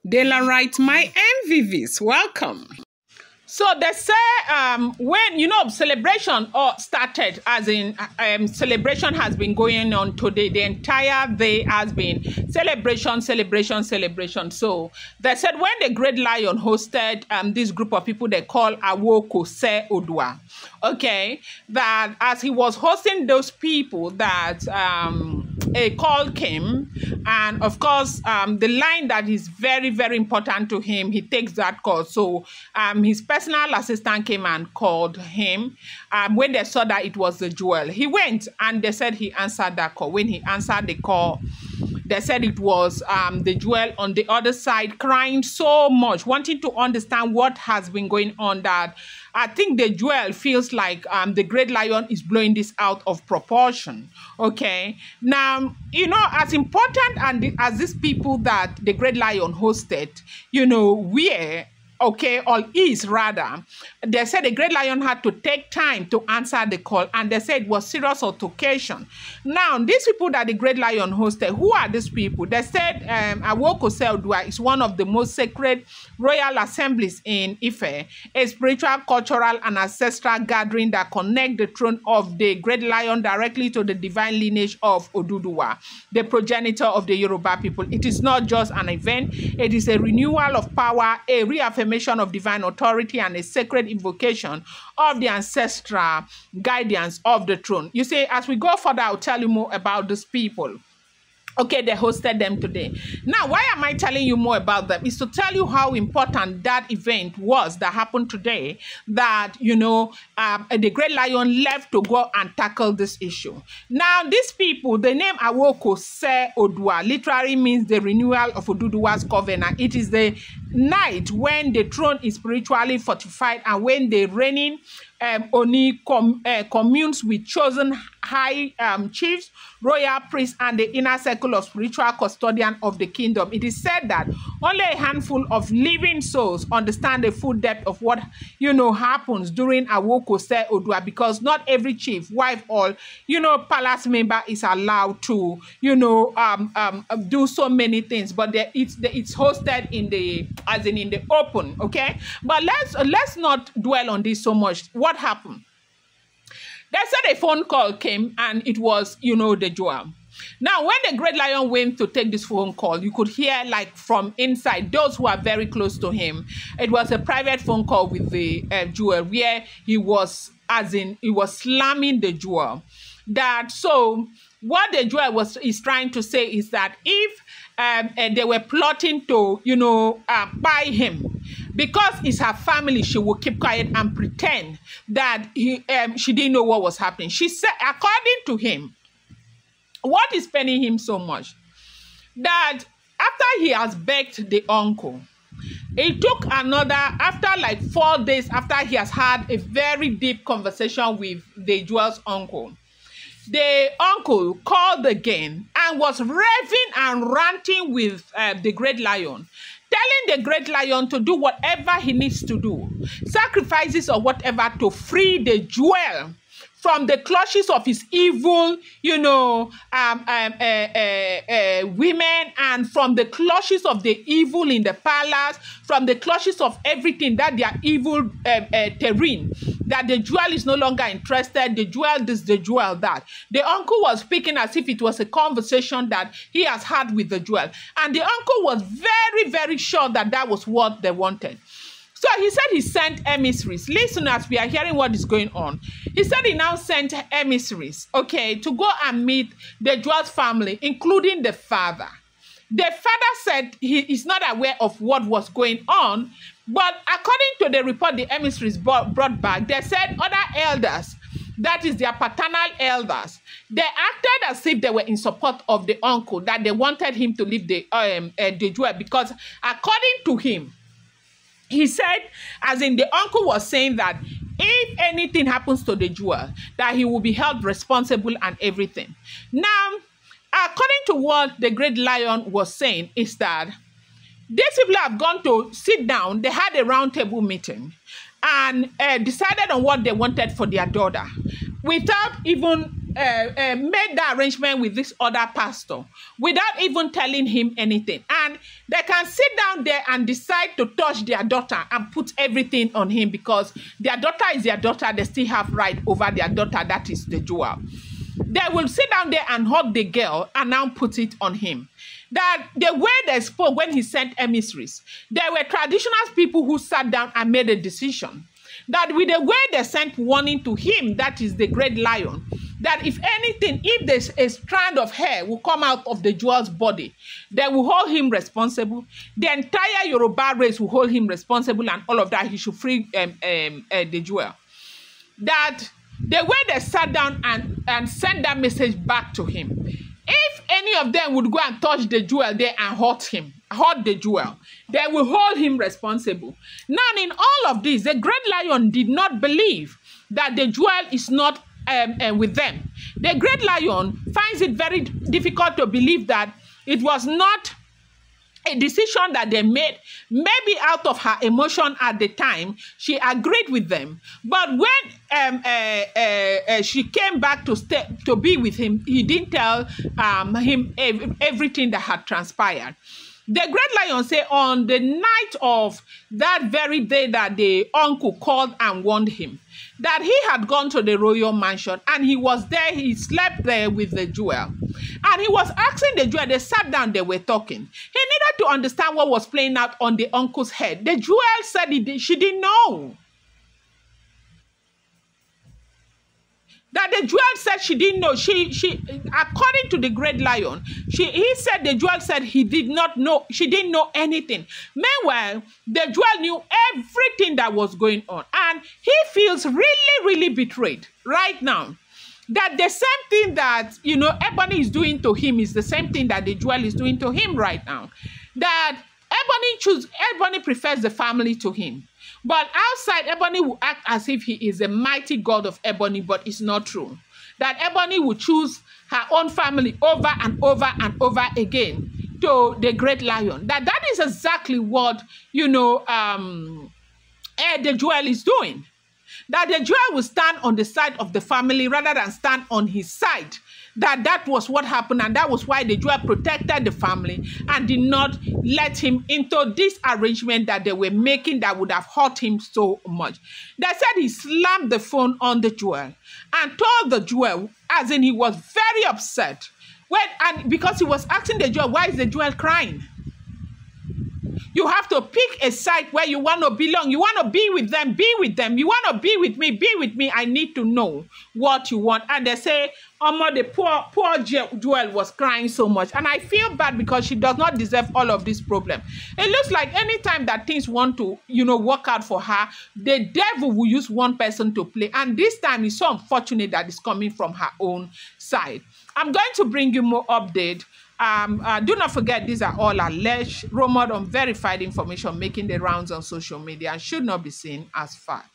Dela writes, my MVVs, welcome. So they say when celebration started, as in celebration has been going on today. The entire day has been celebration. So they said when the Great Lion hosted this group of people they call Awoko Se Odua, okay, that as he was hosting those people that a call came, and of course the line that is very, very important to him, he takes that call. So his personal assistant came and called him. When they saw that it was the jewel, he went and they said he answered that call. When he answered the call, they said it was the jewel on the other side, crying so much, wanting to understand what has been going on, that I think the jewel feels like the Great Lion is blowing this out of proportion. Okay. Now, as important and as these people that the Great Lion hosted, were, okay, or is rather, they said the Great Lion had to take time to answer the call, and they said it was serious altercation. Now, these people that the Great Lion hosted, who are these people? They said Awoko Se Odua is one of the most sacred royal assemblies in Ife, a spiritual, cultural, and ancestral gathering that connect the throne of the Great Lion directly to the divine lineage of Oduduwa, the progenitor of the Yoruba people. It is not just an event, it is a renewal of power, a reaffirmation of divine authority, and a sacred invocation of the ancestral guidance of the throne. You see, as we go further, I'll tell you more about these people. Okay, they hosted them today. Now, why am I telling you more about them? Is to tell you how important that event was that happened today, that, the Great Lion left to go and tackle this issue. Now, these people, the name Awoko Se Odua literally means the renewal of Oduduwa's covenant. It is the night when the throne is spiritually fortified and when the reigning Oni communes with chosen high chiefs, royal priests, and the inner circle of spiritual custodian of the kingdom. It is said that only a handful of living souls understand the full depth of what happens during Awoko Se Odua, because not every chief, wife, or palace member is allowed to do so many things. But it's hosted in the open. Okay, but let's not dwell on this so much. What happened? They said a phone call came, and it was, the jewel. Now, when the Great Lion went to take this phone call, you could hear, like, from inside, those who are very close to him, it was a private phone call with the jewel, where he was slamming the jewel. So what the jewel is trying to say is that if they were plotting to, buy him, because it's her family, she will keep quiet and pretend that she didn't know what was happening. She said, according to him, what is paining him so much, that after he has begged the uncle, it took after like 4 days after he has had a very deep conversation with the jewel's uncle, the uncle called again and was raving and ranting with the Great Lion, telling the Great Lion to do whatever he needs to do, sacrifices or whatever, to free the jewel from the clutches of his evil, women, and from the clutches of the evil in the palace, from the clutches of everything that they are evil terrain, that the jewel is no longer interested, the jewel this, the jewel that. The uncle was speaking as if it was a conversation that he has had with the jewel. And the uncle was very, very sure that that was what they wanted. So he said he sent emissaries. Listeners, we are hearing what is going on. He said he now sent emissaries, okay, to go and meet the jewel's family, including the father. The father said he is not aware of what was going on, but according to the report the emissaries brought back, they said other elders, that is their paternal elders, they acted as if they were in support of the uncle, that they wanted him to leave the jewel, because according to him, he said, as in the uncle was saying that if anything happens to the jewel, that he will be held responsible and everything. Now, according to what the Great Lion was saying, is that these people have gone to sit down, they had a round table meeting, and decided on what they wanted for their daughter, without even made the arrangement with this other pastor without even telling him anything. And they can sit down there and decide to touch their daughter and put everything on him because their daughter is their daughter. They still have right over their daughter. That is the jewel. They will sit down there and hug the girl and now put it on him. That the way they spoke when he sent emissaries, there were traditional people who sat down and made a decision. That with the way they sent warning to him, that is the great lion, that if anything, if there's a strand of hair will come out of the jewel's body, they will hold him responsible. The entire Yoruba race will hold him responsible and all of that. He should free the jewel. That the way they sat down and sent that message back to him, if any of them would go and touch the jewel there and hurt the jewel, they will hold him responsible. Now, in all of this, the great lion did not believe that the jewel is not with them. The great lion finds it very difficult to believe that it was not a decision that they made. Maybe out of her emotion at the time, she agreed with them. But when she came back to be with him, he didn't tell him everything that had transpired. The great lion said on the night of that very day that the uncle called and warned him that he had gone to the royal mansion and he was there, he slept there with the jewel. And he was asking the jewel, they sat down, they were talking. He needed to understand what was playing out on the uncle's head. The jewel said she didn't know. That the jewel said she didn't know. She according to the great lion, he said the jewel said he did not know. She didn't know anything. Meanwhile, the jewel knew everything that was going on. And he feels really, really betrayed right now. That the same thing that, Ebony is doing to him is the same thing that the jewel is doing to him right now. That Ebony prefers the family to him. But outside, Ebony will act as if he is a mighty God of Ebony, but it's not true. That Ebony will choose her own family over and over and over again to the great lion. That is exactly what, the jewel is doing. That the jewel will stand on the side of the family rather than stand on his side. That was what happened, and that was why the jewel protected the family and did not let him into this arrangement that they were making that would have hurt him so much. They said he slammed the phone on the jewel and told the jewel, as in he was very upset. And because he was asking the jewel, why is the jewel crying? You have to pick a side where you want to belong. You want to be with them, be with them. You want to be with me. I need to know what you want. And they say, the poor Jewel was crying so much. And I feel bad because she does not deserve all of this problem. It looks like anytime that things want to, work out for her, the devil will use one person to play. And this time it's so unfortunate that it's coming from her own side. I'm going to bring you more update. Do not forget, these are all alleged, rumored, unverified information making the rounds on social media and should not be seen as fact.